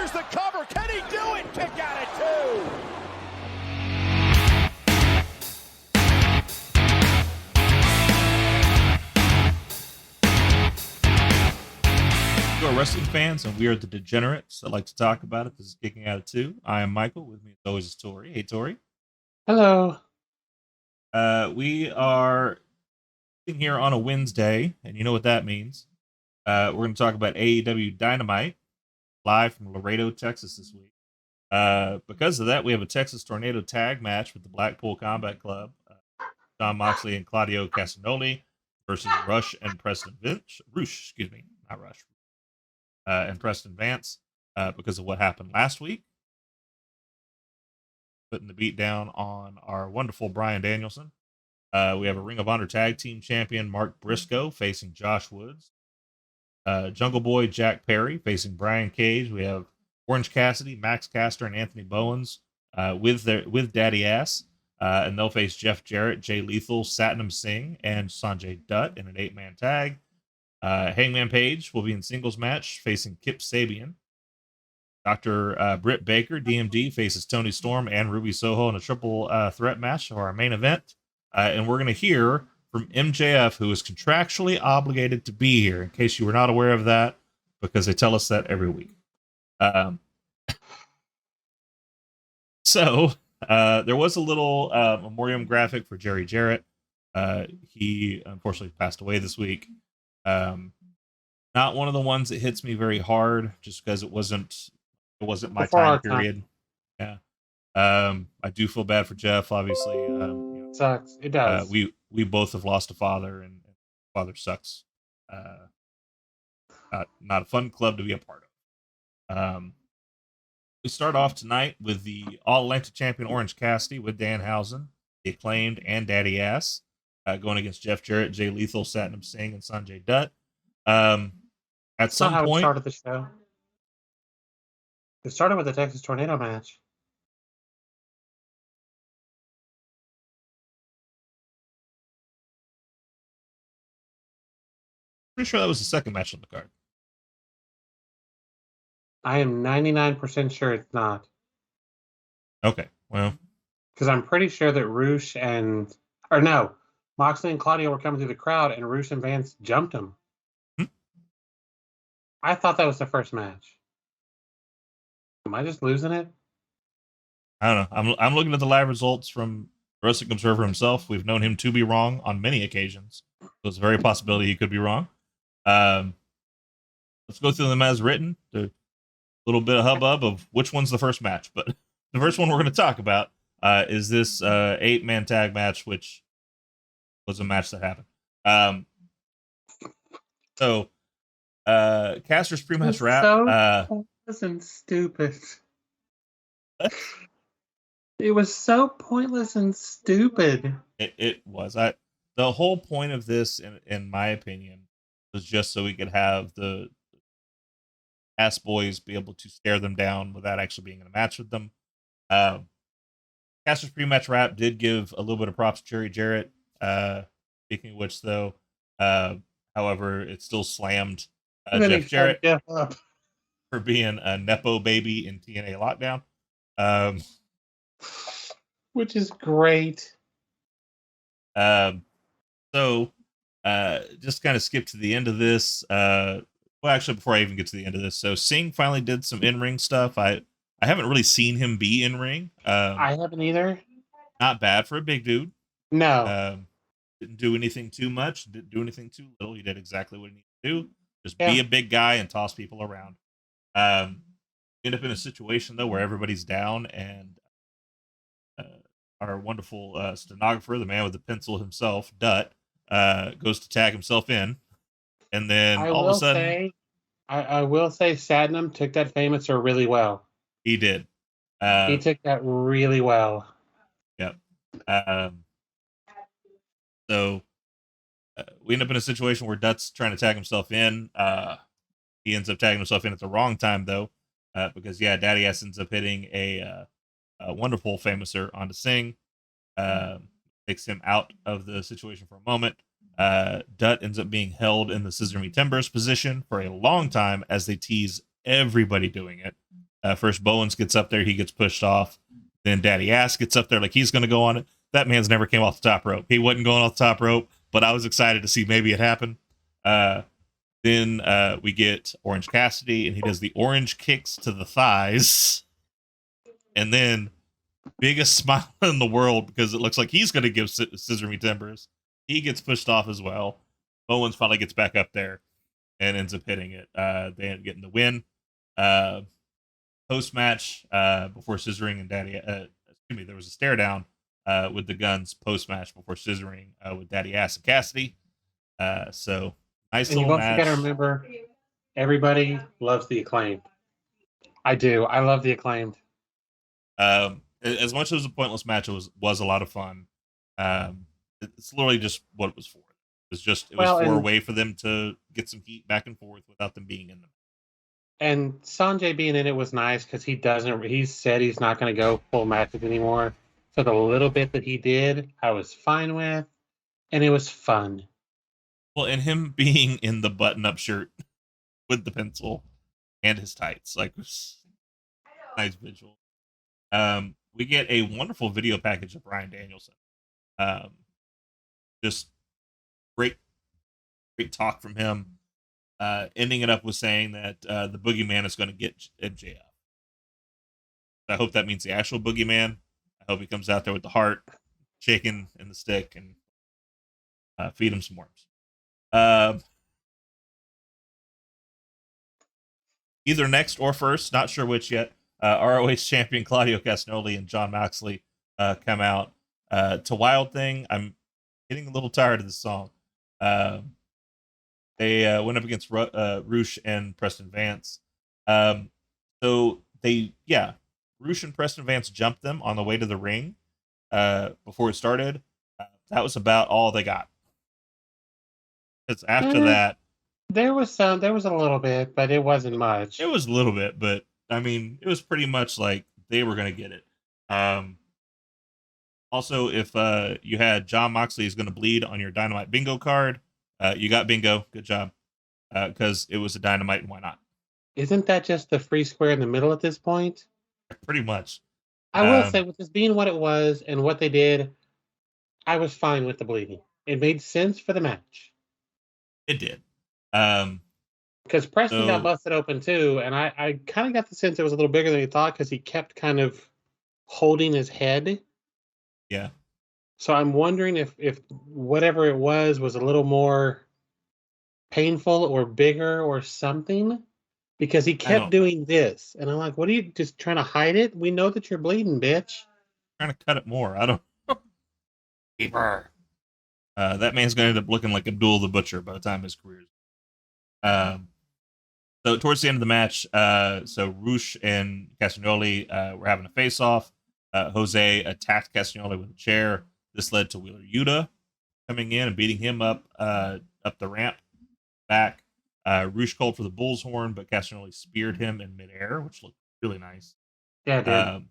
Here's the cover. Can he do it? Kick out at 2. We are wrestling fans, and we are the degenerates that like to talk about it. This is Kicking Out at 2. I am Michael. With me, as always, is Tori. Hey, Tori. Hello. We are sitting here on a Wednesday, and you know what that means. We're going to talk about AEW Dynamite, live from Laredo, Texas this week. Because of that, we have a Texas Tornado tag match with the Blackpool Combat Club. John Moxley and Claudio Castagnoli versus Rush and Preston Rush, not Rush. And Preston Vance, because of what happened last week. Putting the beat down on our wonderful Bryan Danielson. We have a Ring of Honor Tag Team Champion Mark Briscoe facing Josh Woods. Jungle Boy Jack Perry facing Brian Cage. We have Orange Cassidy, Max Caster, and Anthony Bowens with Daddy Ass. And they'll face Jeff Jarrett, Jay Lethal, Satnam Singh, and Sanjay Dutt in an 8-man tag. Hangman Page will be in singles match facing Kip Sabian. Dr. Britt Baker, DMD, faces Tony Storm and Ruby Soho in a triple threat match for our main event. And we're going to hear from MJF, who is contractually obligated to be here, in case you were not aware of that, because they tell us that every week. So there was a little memoriam graphic for Jerry Jarrett. He unfortunately passed away this week. Not one of the ones that hits me very hard, just because it wasn't my time period. Yeah. I do feel bad for Jeff, obviously. It sucks. It does. We both have lost a father, and father sucks. Not a fun club to be a part of. We start off tonight with the All-Atlantic champion Orange Cassidy with Danhausen, the Acclaimed, and Daddy Ass, going against Jeff Jarrett, Jay Lethal, Satnam Singh, and Sanjay Dutt. At some point, it started the show. It started with the Texas Tornado match. pretty sure that was the second match on the card. I am 99% sure it's not. Okay, well, because I'm pretty sure that Moxley and Claudio were coming through the crowd, and Rush and Vance jumped him. I thought that was the first match. Am I just losing it? I don't know. I'm looking at the live results from Wrestling Observer himself. We've known him to be wrong on many occasions, so it's a very possibility he could be wrong. Let's go through them as written. A little bit of hubbub of which one's the first match, but the first one we're going to talk about is this 8-man tag match, which was a match that happened. So Caster's pre-match rap. So pointless and stupid. It was so pointless and stupid. It was. The whole point of this, in my opinion, was just so we could have the ass boys be able to stare them down without actually being in a match with them. Caster's pre-match rap did give a little bit of props to Jerry Jarrett. Speaking of which, though, however, it still slammed Jeff Jarrett for being a Nepo baby in TNA Lockdown. Which is great. So just kind of skip to the end of this. Well, actually, before I even get to the end of this, so Singh finally did some in-ring stuff. I haven't really seen him be in-ring. I haven't either. Not bad for a big dude. No. Didn't do anything too much. Didn't do anything too little. He did exactly what he needed to do. Just be a big guy and toss people around. End up in a situation, though, where everybody's down, and our wonderful stenographer, the man with the pencil himself, Dutt, goes to tag himself in. And then all of a sudden... I will say Satnam took that famouser really well. He did. He took that really well. Yep. So we end up in a situation where Dutt's trying to tag himself in. He ends up tagging himself in at the wrong time, though, because, Daddy Ass ends up hitting a wonderful famouser onto Singh. Takes him out of the situation for a moment. Dutt ends up being held in the Scissor Me Timbers position for a long time as they tease everybody doing it. First Bowens gets up there, he gets pushed off. Then Daddy Ass gets up there like he's going to go on it. That man's never came off the top rope. He wasn't going off the top rope, but I was excited to see maybe it happen. Then we get Orange Cassidy, and he does the orange kicks to the thighs. And then biggest smile in the world because it looks like he's going to give Scissor Me Timbers. He gets pushed off as well. Bowens finally gets back up there and ends up hitting it. They end up getting the win. Post match, before scissoring and Daddy, there was a stare down with the Guns post match before scissoring with Daddy Ass and Cassidy. So nice and little you match. got to remember, everybody loves the Acclaimed. I do. I love the Acclaimed. As much as a pointless match, it was a lot of fun. It's literally just what it was for. It was for a way for them to get some heat back and forth without them being in them. And Sanjay being in it was nice because he said he's not going to go full matches anymore. So the little bit that he did, I was fine with, and it was fun. Well, and him being in the button-up shirt with the pencil and his tights, like, was nice visual. We get a wonderful video package of Bryan Danielson. Just great talk from him. Ending it up with saying that the Boogeyman is going to get MJF. I hope that means the actual Boogeyman. I hope he comes out there with the heart, chicken, and the stick, and feed him some worms. Either next or first, not sure which yet. ROH champion Claudio Castagnoli and Jon Moxley come out to Wild Thing. I'm getting a little tired of this song. They went up against Roosh and Preston Vance. Roosh and Preston Vance jumped them on the way to the ring before it started. That was about all they got. Because after that, there was a little bit, but it wasn't much. It was a little bit, but I mean, it was pretty much like they were going to get it. Also, if you had Jon Moxley is going to bleed on your Dynamite bingo card, you got bingo. Good job. Because it was a Dynamite, and why not? Isn't that just the free square in the middle at this point? Pretty much. I will say, with this being what it was and what they did, I was fine with the bleeding. It made sense for the match. It did. Because Preston got busted open too, and I kind of got the sense it was a little bigger than he thought because he kept kind of holding his head. Yeah. So I'm wondering if whatever it was a little more painful or bigger or something, because he kept doing this, and I'm like, "What are you just trying to hide it? We know that you're bleeding, bitch." Trying to cut it more. I don't. Keeper. That man's going to end up looking like Abdul the Butcher by the time his career's. So towards the end of the match, so Roosh and Castagnoli were having a face-off. Jose attacked Castagnoli with a chair. This led to Wheeler Yuta coming in and beating him up the ramp back. Roosh called for the bull's horn, but Castagnoli speared him in midair, which looked really nice. Yeah, it did.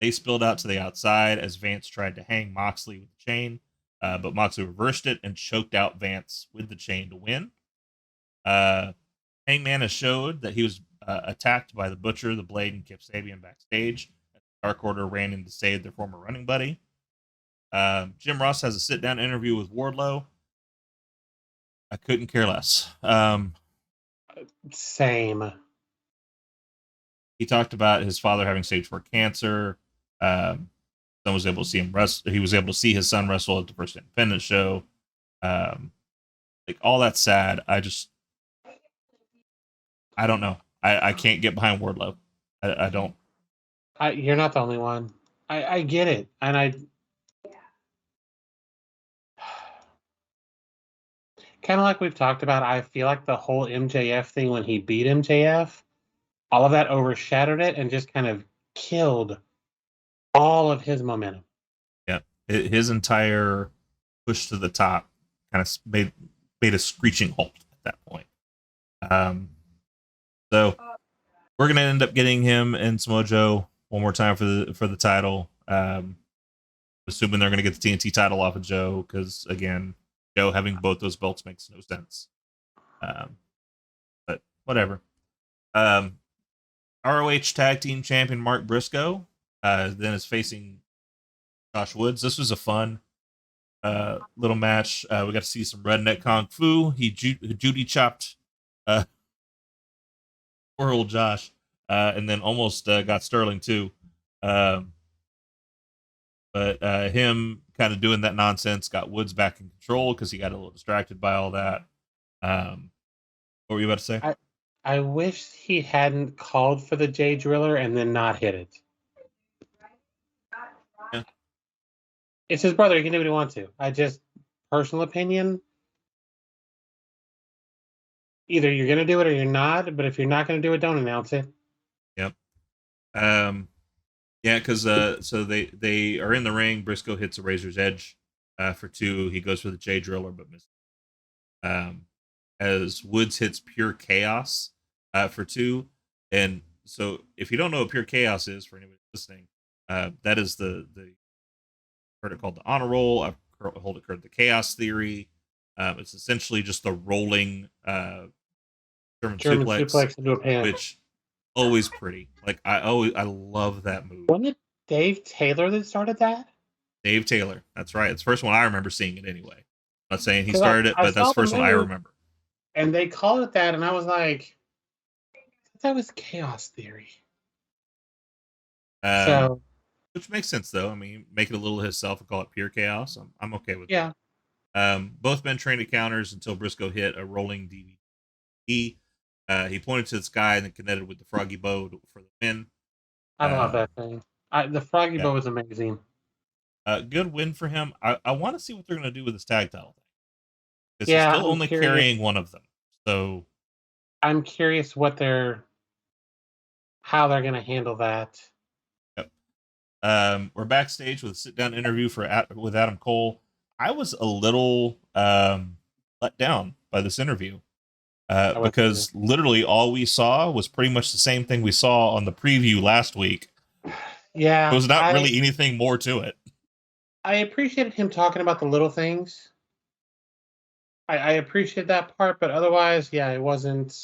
They spilled out to the outside as Vance tried to hang Moxley with the chain, but Moxley reversed it and choked out Vance with the chain to win. Hangman has showed that he was attacked by the Butcher, the Blade, and Kip Sabian backstage. Dark Order ran in to save their former running buddy. Jim Ross has a sit-down interview with Wardlow. I couldn't care less. Same. He talked about his father having stage 4 cancer. Son was able to see him wrestle. He was able to see his son wrestle at the first Independence show. Like, all that's sad. I don't know. I can't get behind Wardlow. I don't. You're not the only one. I get it, and I kind of like we've talked about. I feel like the whole MJF thing, when he beat MJF, all of that overshadowed it and just kind of killed all of his momentum. Yeah, his entire push to the top kind of made a screeching halt at that point. So we're gonna end up getting him and Samoa Joe one more time for the title. Assuming they're gonna get the TNT title off of Joe, because again, Joe having both those belts makes no sense. But whatever. ROH Tag Team Champion Mark Briscoe then is facing Josh Woods. This was a fun little match. We got to see some redneck kung fu. He Judy chopped poor old Josh, and then almost got Sterling too. Um, but him kind of doing that nonsense got Woods back in control because he got a little distracted by all that. What were you about to say? I wish he hadn't called for the J Driller and then not hit it. Yeah. It's his brother. He can do what he wants to. I just, personal opinion, either you're going to do it or you're not. But if you're not going to do it, don't announce it. Yep. Yeah, because so they are in the ring. Briscoe hits a Razor's Edge for 2. He goes for the J Driller, but misses. As Woods hits Pure Chaos for 2. And so if you don't know what Pure Chaos is, for anybody listening, that is the heard it called the Honor Roll. I've heard it called the Chaos Theory. It's essentially just the rolling German suplex into a pan. which always pretty. Like I love that move. Wasn't it Dave Taylor that started that? Dave Taylor. That's right. It's the first one I remember seeing it anyway. I'm not saying he started it, but that's the first one I remember. And they called it that, and I was like, that was Chaos Theory. Which makes sense though. I mean, make it a little himself and call it Pure Chaos. I'm okay with that. Both men trained at counters until Briscoe hit a rolling DVD. He pointed to the sky and then connected with the Froggy Bow for the win. I love that thing. The Froggy Bow is amazing. Good win for him. I want to see what they're going to do with this tag title thing. Because he's still only carrying one of them. So I'm curious how they're going to handle that. Yep. We're backstage with a sit-down interview with Adam Cole. I was a little let down by this interview because literally all we saw was pretty much the same thing we saw on the preview last week. Yeah. There was not really anything more to it. I appreciated him talking about the little things. I appreciate that part, but otherwise, yeah, it wasn't.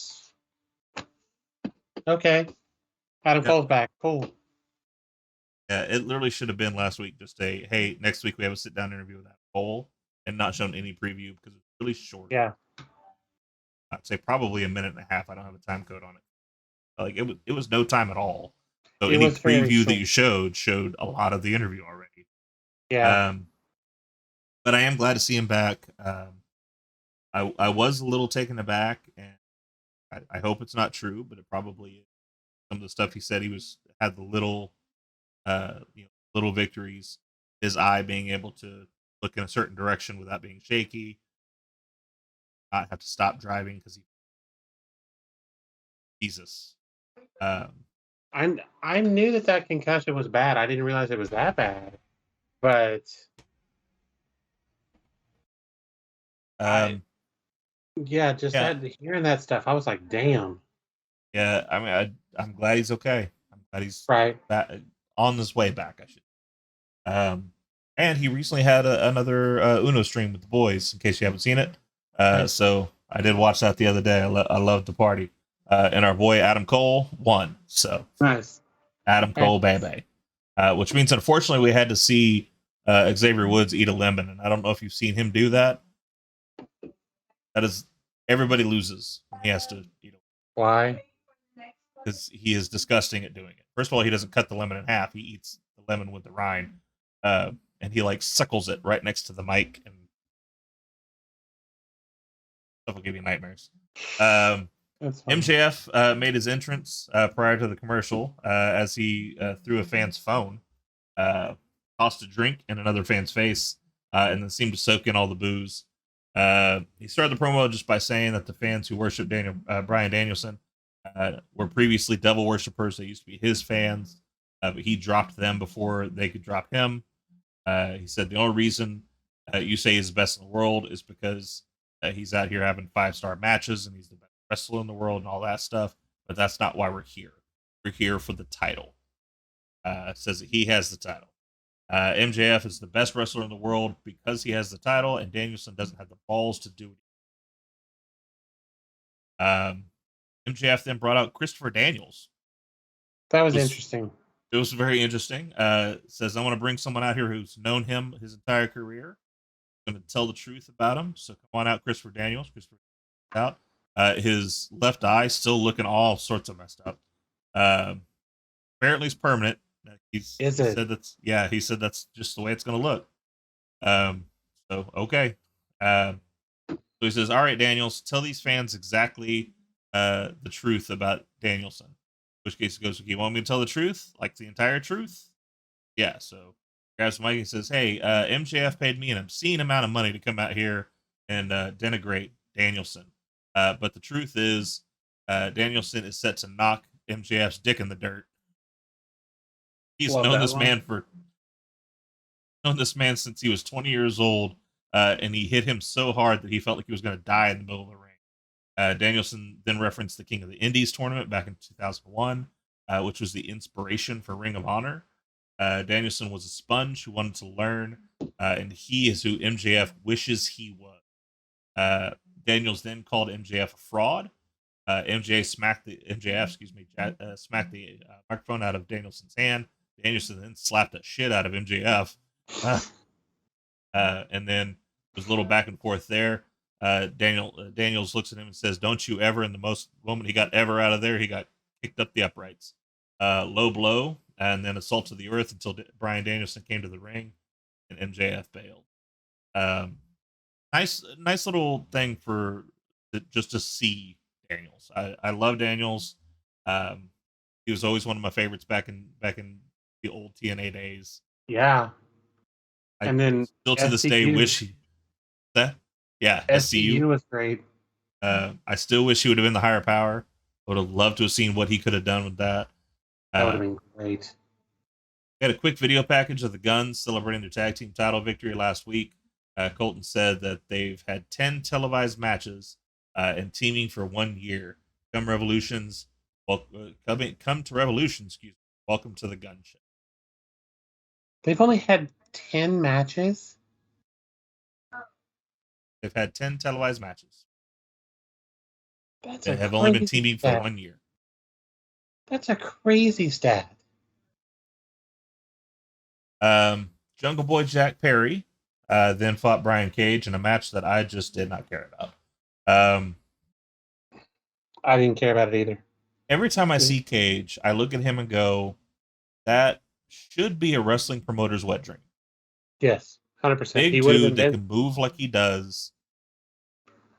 Okay. Adam Cole's back. Cool. Yeah, it literally should have been last week. Just say, hey, next week we have a sit-down interview with Adam Cole, and not shown any preview because it's really short. Yeah. I'd say probably a minute and a half. I don't have a time code on it. Like it was no time at all. So any preview that you showed a lot of the interview already. Yeah. But I am glad to see him back. I was a little taken aback, and I hope it's not true, but it probably is. Some of the stuff he said, he had the little little victories. His eye being able to look in a certain direction without being shaky. Not have to stop driving because Jesus. I knew that concussion was bad. I didn't realize it was that bad, but hearing that stuff, I was like, damn. Yeah, I mean, I'm glad he's okay. I'm glad he's back, on his way back. I should. And he recently had another Uno stream with the boys. In case you haven't seen it, so I did watch that the other day. I loved the party. And our boy Adam Cole won. So nice, Adam Cole, baby. Which means unfortunately we had to see Xavier Woods eat a lemon, and I don't know if you've seen him do that. That is, everybody loses when he has to eat a lemon. Why? Because he is disgusting at doing it. First of all, he doesn't cut the lemon in half. He eats the lemon with the rind, and he like suckles it right next to the mic, and stuff will give you nightmares. MJF made his entrance prior to the commercial as he threw a fan's phone, tossed a drink in another fan's face, and then seemed to soak in all the booze. He started the promo just by saying that the fans who worship Bryan Danielson were previously devil worshippers. They used to be his fans, but he dropped them before they could drop him. He said the only reason you say he's the best in the world is because he's out here having 5-star matches and he's the best wrestler in the world and all that stuff. But that's not why we're here. We're here for the title. Says that he has the title. MJF is the best wrestler in the world because he has the title, and Danielson doesn't have the balls to do it. MJF then brought out Christopher Daniels, That was interesting. It was very interesting. Says, I want to bring someone out here who's known him his entire career. Going to tell the truth about him. So come on out, Christopher Daniels. Christopher out. His left eye still looking all sorts of messed up. Apparently, it's permanent. He said that's just the way it's going to look. So okay. So he says, "All right, Daniels, tell these fans exactly the truth about Danielson." In which case, he goes, "You want me to tell the truth, like the entire truth?" Yeah. So grabs the mic and says, "Hey, MJF paid me an obscene amount of money to come out here and denigrate Danielson. But the truth is, Danielson is set to knock MJF's dick in the dirt. He's known this man since he was 20 years old, and he hit him so hard that he felt like he was going to die in the middle of the ring." Danielson then referenced the King of the Indies tournament back in 2001, which was the inspiration for Ring of Honor. Danielson was a sponge who wanted to learn, and he is who MJF wishes he was. Daniels then called MJF a fraud. MJF smacked the microphone out of Danielson's hand. Danielson then slapped the shit out of MJF. And then there's a little back and forth there. Daniels looks at him and says, "Don't you ever?" In the moment he got ever out of there, he got kicked up the uprights. Low blow, and then assault to the earth until Bryan Danielson came to the ring, and MJF bailed. Nice little thing for just to see Daniels. I love Daniels. He was always one of my favorites back in the old TNA days. Yeah. And then still to this day wish that. Yeah, SCU was great. I still wish he would have been the higher power. Would have loved to have seen what he could have done with that. That would have been great. We had a quick video package of the Guns celebrating their tag team title victory last week. Colton said that they've had 10 televised matches and teaming for 1 year. Come to Revolution, excuse me. Welcome to the Gun Show. They've only had 10 matches? They've had 10 televised matches. They have only been teaming for 1 year. That's a crazy stat. Jungle Boy Jack Perry then fought Brian Cage in a match that I just did not care about. I didn't care about it either. Every time I see Cage, I look at him and go, that should be a wrestling promoter's wet dream. Yes, 100%. Big dude that can move like he does.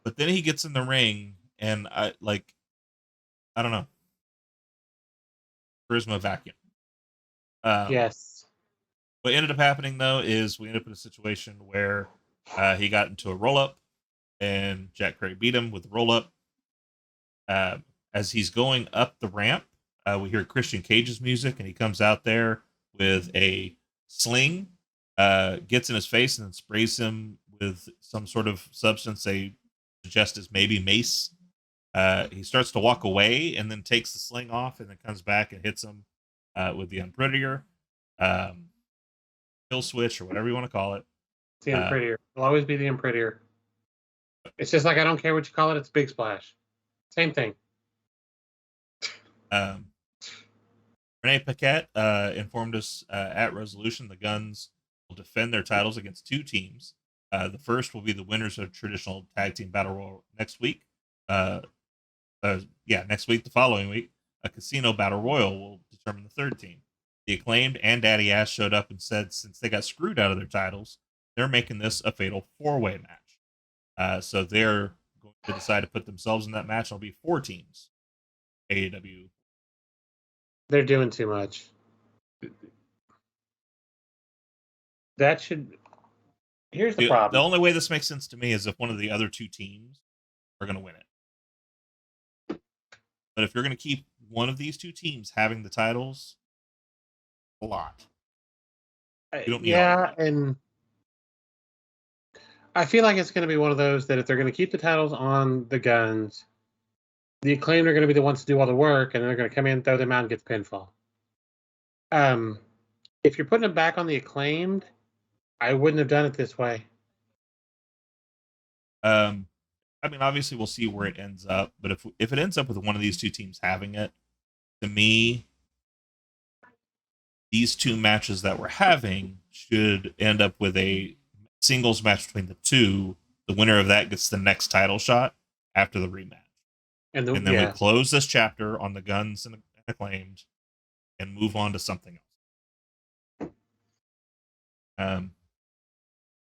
But then he gets in the ring and I don't know. Charisma vacuum. Yes. What ended up happening, though, is we ended up in a situation where he got into a roll-up, and Jack Perry beat him with the roll-up. As he's going up the ramp, we hear Christian Cage's music, and he comes out there with a sling, gets in his face, and then sprays him with some sort of substance they suggest is maybe mace. He starts to walk away, and then takes the sling off, and then comes back and hits him with the Unprettier. Kill switch or whatever you want to call it. It's the Unprettier. It'll always be the Unprettier. It's just like I don't care what you call it. It's Big Splash. Same thing. Renee Paquette informed us at Resolution the Guns will defend their titles against 2 teams. The first will be the winners of traditional tag team battle royal next week. Next week, the following week, a casino battle royal will determine the third team. The Acclaimed and Daddy Ass showed up and said since they got screwed out of their titles, they're making this a fatal 4-way match. So they're going to decide to put themselves in that match. It'll be 4 teams. AEW. They're doing too much. That should... Here's the problem. The only way this makes sense to me is if one of the other 2 teams are going to win it. But if you're going to keep one of these 2 teams having the titles, a lot. You don't need and I feel like it's going to be one of those that if they're going to keep the titles on the Guns, the Acclaimed are going to be the ones to do all the work, and they're going to come in, throw them out, and get the pinfall. If you're putting them back on the Acclaimed, I wouldn't have done it this way. I mean, obviously, we'll see where it ends up, but if it ends up with one of these 2 teams having it, to me, these two matches that we're having should end up with a singles match between the two. The winner of that gets the next title shot after the rematch. And then we close this chapter on the Guns and Acclaimed and move on to something else.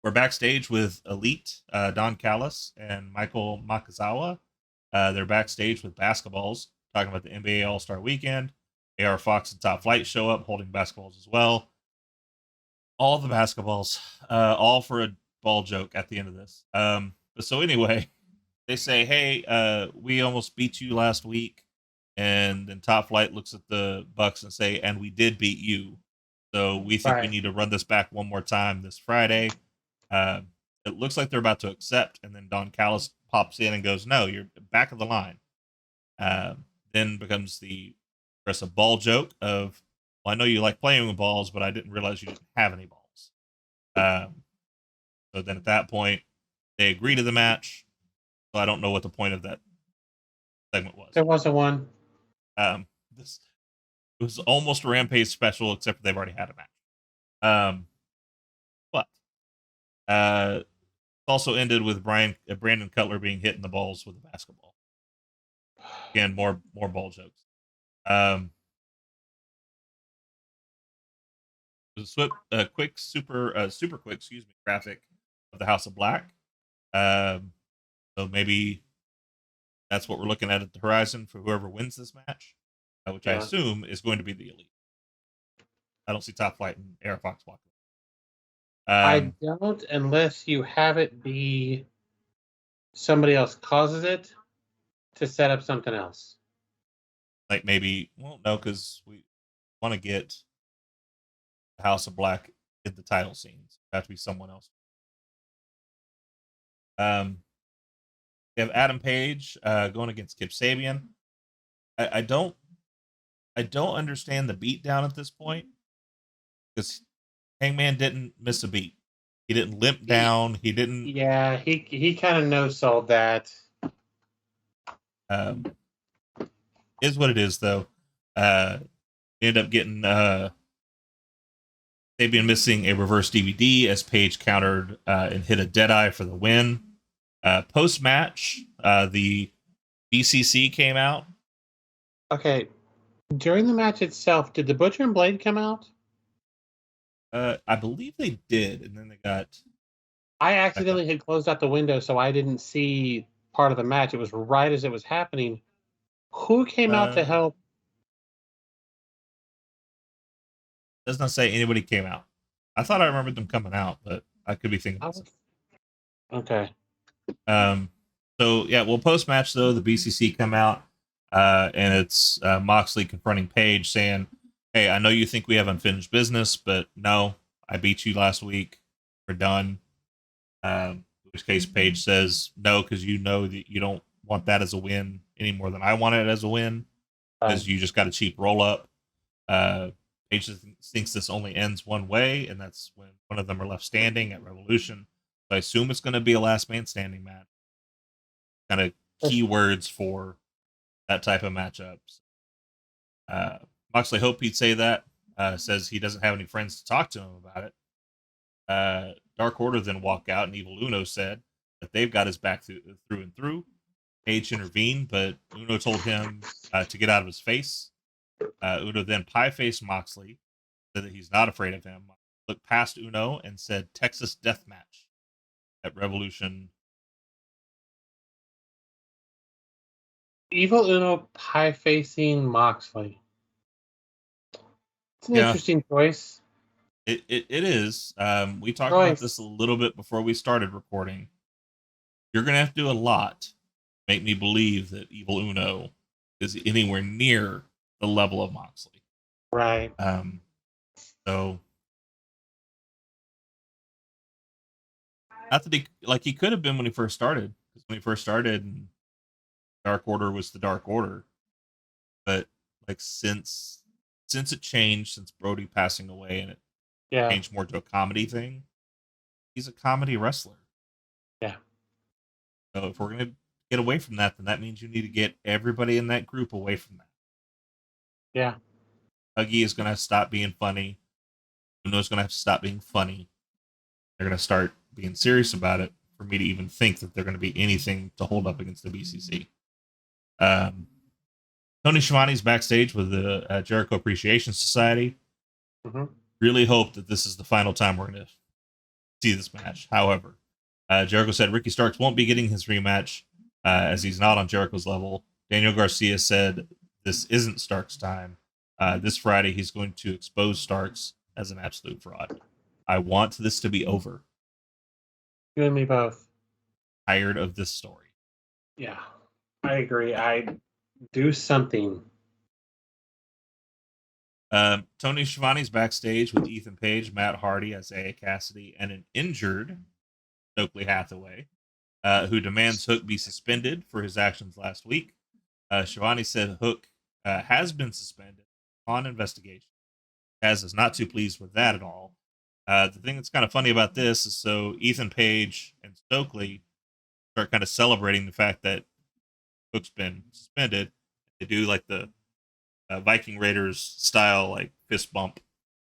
We're backstage with Elite, Don Callis, and Michael Makazawa. They're backstage with basketballs, talking about the NBA All-Star Weekend. AR Fox and Top Flight show up holding basketballs as well. All the basketballs, all for a ball joke at the end of this. So anyway, they say, hey, we almost beat you last week. And then Top Flight looks at the Bucks and say, and we did beat you. So we think we need to run this back one more time this Friday. It looks like they're about to accept. And then Don Callis pops in and goes, no, you're back of the line. Then becomes the aggressive ball joke of, well, I know you like playing with balls, but I didn't realize you didn't have any balls. So then at that point, they agree to the match. So I don't know what the point of that segment was. There wasn't one. This was almost a Rampage special, except they've already had a match. But it also ended with Brandon Cutler being hit in the balls with a basketball. Again, more ball jokes. A quick, super quick, graphic of the House of Black. So maybe that's what we're looking at the horizon for whoever wins this match, which I assume is going to be the Elite. I don't see Top Flight and AR Fox walking. I don't, unless you have it be somebody else causes it to set up something else. Like maybe, well, no, because we want to get the House of Black in the title scenes. It have to be someone else. We have Adam Page going against Kip Sabian. I don't understand the beat down at this point, because Hangman didn't miss a beat. He didn't limp down. He didn't. Yeah, he kind of no-sold that. Is what it is, though. We end up getting Sabian missing a reverse DVD as Page countered and hit a Deadeye for the win. Post-match, the BCC came out. Okay. During the match itself, did the Butcher and Blade come out? I believe they did, and then they got... I accidentally had closed out the window, so I didn't see part of the match. It was right as it was happening. Who came out to help? Does not say anybody came out. I thought I remembered them coming out, but I could be thinking. Okay. So yeah, well, post match though, the BCC come out, and it's Moxley confronting Page, saying, "Hey, I know you think we have unfinished business, but no, I beat you last week. We're done." In which case, Page says no, because you know that you don't want that as a win any more than I want it as a win, because you just got a cheap roll up. Page thinks this only ends one way, and that's when one of them are left standing at Revolution. So I assume it's going to be a last man standing match. Kind of keywords for that type of matchups. Moxley hoped he'd say that. Says he doesn't have any friends to talk to him about it. Dark Order then walk out, and Evil Uno said that they've got his back through and through. Page intervened, but Uno told him to get out of his face. Uno then pie-faced Moxley, said that he's not afraid of him. Looked past Uno and said Texas Death Match at Revolution. Evil Uno pie-facing Moxley. It's an interesting choice. It is. We talked about this a little bit before we started recording. You're going to have to do a lot to make me believe that Evil Uno is anywhere near the level of Moxley. Right. So not that he could have been when he first started. Because when he first started, Dark Order was the Dark Order. But like since it changed, since Brody passing away and it changed more to a comedy thing, he's a comedy wrestler. Yeah. So if we're gonna get away from that, then that means you need to get everybody in that group away from that. Yeah. Huggy is gonna stop being funny. even though it's going to have to stop being funny. They're going to start being serious about it for me to even think that they're going to be anything to hold up against the BCC. Tony Schiavone's backstage with the Jericho Appreciation Society. Mm-hmm. Really hope that this is the final time we're going to see this match. However, Jericho said Ricky Starks won't be getting his rematch as he's not on Jericho's level. Daniel Garcia said this isn't Starks' time. This Friday, he's going to expose Starks as an absolute fraud. I want this to be over. You and me both. Tired of this story. Yeah, I agree. I do something. Tony Schiavone's backstage with Ethan Page, Matt Hardy, Isaiah Cassidy, and an injured Stokely Hathaway, who demands Hook be suspended for his actions last week. Schiavone said Hook has been suspended on investigation. Kaz is not too pleased with that at all. The thing that's kind of funny about this is so Ethan Page and Stokely start kind of celebrating the fact that Hook's been suspended. They do like the Viking Raiders style, like fist bump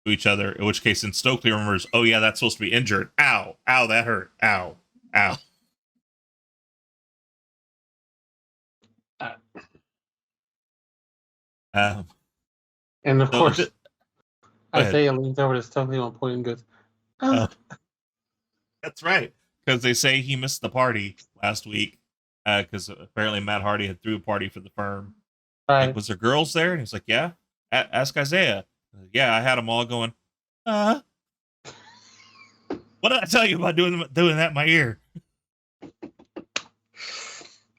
to each other. In which case, then Stokely remembers, oh yeah, that's supposed to be injured. Ow, ow, that hurt. Ow, ow. And of course, Go ahead. Isaiah leans over to Stokely on point and goes, "Oh, That's right, because they say he missed the party last week because apparently Matt Hardy had threw a party for the firm. right." Like, was there girls there? And he's like, yeah. Ask Isaiah. Yeah, I had them all going, what did I tell you about doing that in my ear?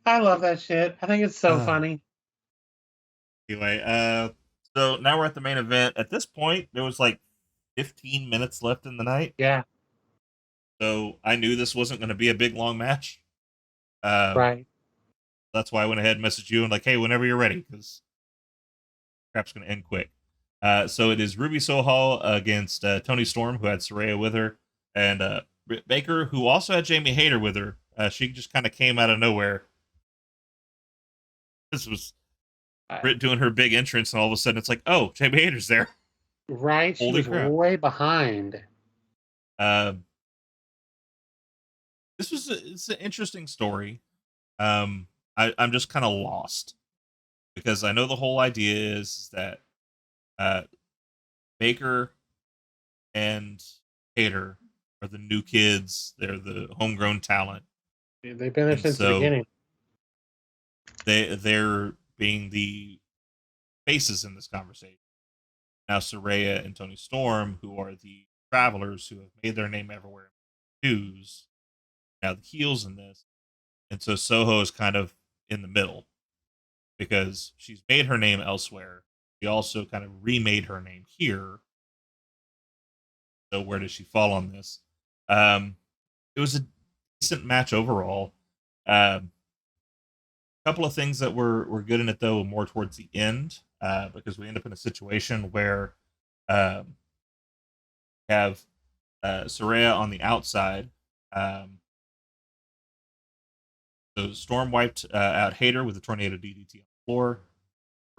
I love that shit. I think it's so funny. Anyway, so now we're at the main event. At this point, there was like 15 minutes left in the night. Yeah. So I knew this wasn't going to be a big, long match. Right. That's why I went ahead and messaged you and like, hey, whenever you're ready, because crap's going to end quick. So it is Ruby Soho against Toni Storm, who had Saraya with her, and Britt Baker, who also had Jamie Hayter with her. She just kind of came out of nowhere. This was Britt doing her big entrance, and all of a sudden it's like, oh, Jamie Hayter's there. Right. She Holy was crap. way behind. It's an interesting story. I'm just kind of lost because I know the whole idea is that Baker and Hayter are the new kids. They're the homegrown talent. They've been there And since the so beginning. They're being the faces in this conversation. Now Saraya and Toni Storm, who are the travelers who have made their name everywhere in the news, now the heels in this. And so Soho is kind of in the middle because she's made her name elsewhere. She also kind of remade her name here. So where does she fall on this? It was a decent match overall. Couple of things that were good in it though, more towards the end, because we end up in a situation where we have Saraya on the outside. So Storm wiped out Hayter with a tornado DDT on the floor.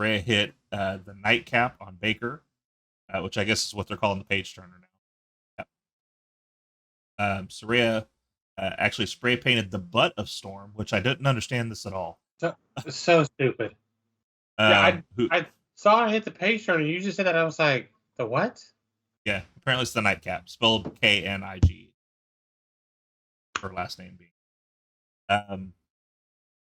Saraya hit the nightcap on Baker, which I guess is what they're calling the page turner now. Yep. Saraya actually spray painted the butt of Storm, which I didn't understand this at all. So stupid. Yeah, I saw her hit the page turner. You just said that. I was like, the what? Yeah, apparently it's the nightcap, spelled Knig. Her last name being.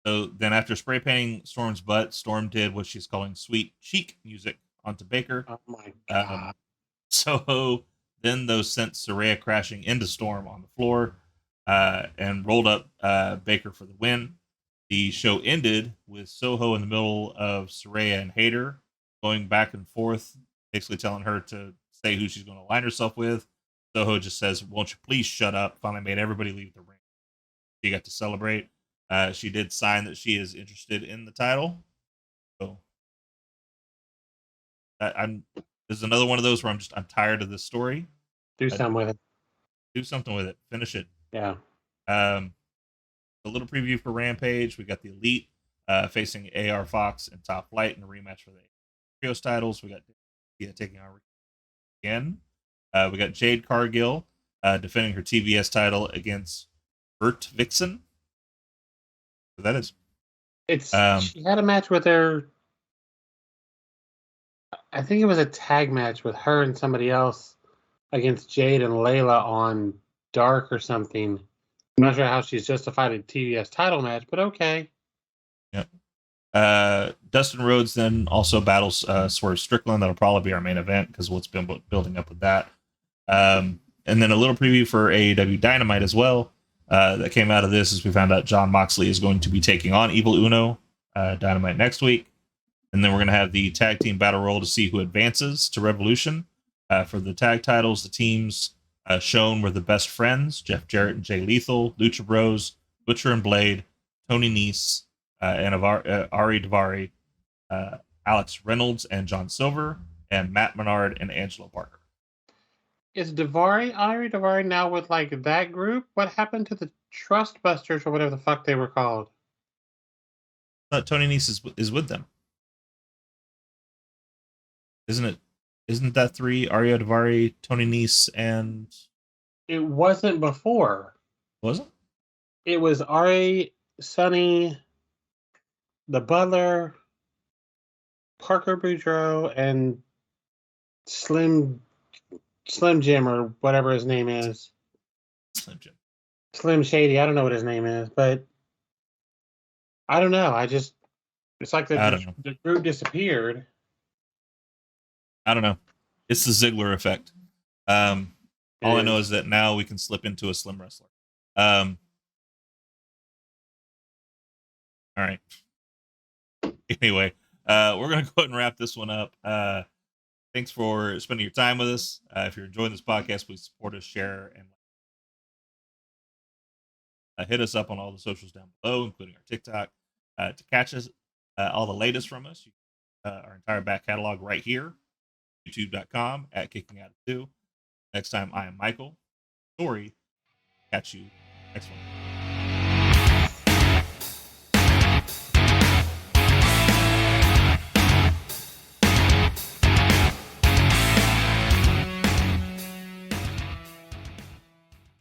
So then after spray painting Storm's butt, Storm did what she's calling sweet cheek music onto Baker. Oh my god. Soho then though sent Saraya crashing into Storm on the floor and rolled up Baker for the win. The show ended with Soho in the middle of Saraya and Hayter going back and forth, basically telling her to say who she's going to align herself with. Soho just says, won't you please shut up? Finally made everybody leave the ring. She got to celebrate. She did sign that she is interested in the title. So this is another one of those where I'm tired of this story. Do something with it. Do something with it. Finish it. Yeah. A little preview for Rampage. We got the Elite facing AR Fox and Top Flight in a rematch for the Trios titles. We got taking on again. We got Jade Cargill defending her TBS title against Bert Vixen. So that is. She had a match with her. I think it was a tag match with her and somebody else against Jade and Layla on Dark or something. I'm not sure how she's justified a TBS title match, but okay. Yep. Dustin Rhodes then also battles Swerve Strickland. That'll probably be our main event because what's been building up with that. And then a little preview for AEW Dynamite as well. That came out of this is we found out Jon Moxley is going to be taking on Evil Uno Dynamite next week. And then we're going to have the tag team battle royal to see who advances to Revolution. For the tag titles, the teams shown were the Best Friends, Jeff Jarrett and Jay Lethal, Lucha Bros, Butcher and Blade, Tony Nese, and Ari Daivari, Alex Reynolds and John Silver, and Matt Menard and Angelo Parker. Is Ari Daivari now with like that group? What happened to the Trust Busters or whatever the fuck they were called? I thought Tony Nese is with them. Isn't it? Isn't that three? Ari Daivari, Tony Nese, and... It wasn't before. Was it? It was Ari, Sonny, the Butler, Parker Boudreaux, and Slim Jim or whatever his name is. Slim Jim. Slim Shady. I don't know what his name is, but I don't know. It's like the group disappeared. I don't know. It's the Ziggler effect. All I know is that now we can slip into a slim wrestler. All right. Anyway, we're going to go ahead and wrap this one up. Thanks for spending your time with us. If you're enjoying this podcast, please support us, share, and hit us up on all the socials down below, including our TikTok. To catch us, all the latest from us, our entire back catalog right here. YouTube.com at Kicking Out of 2. Next time, I am Michael. Story. Catch you next one.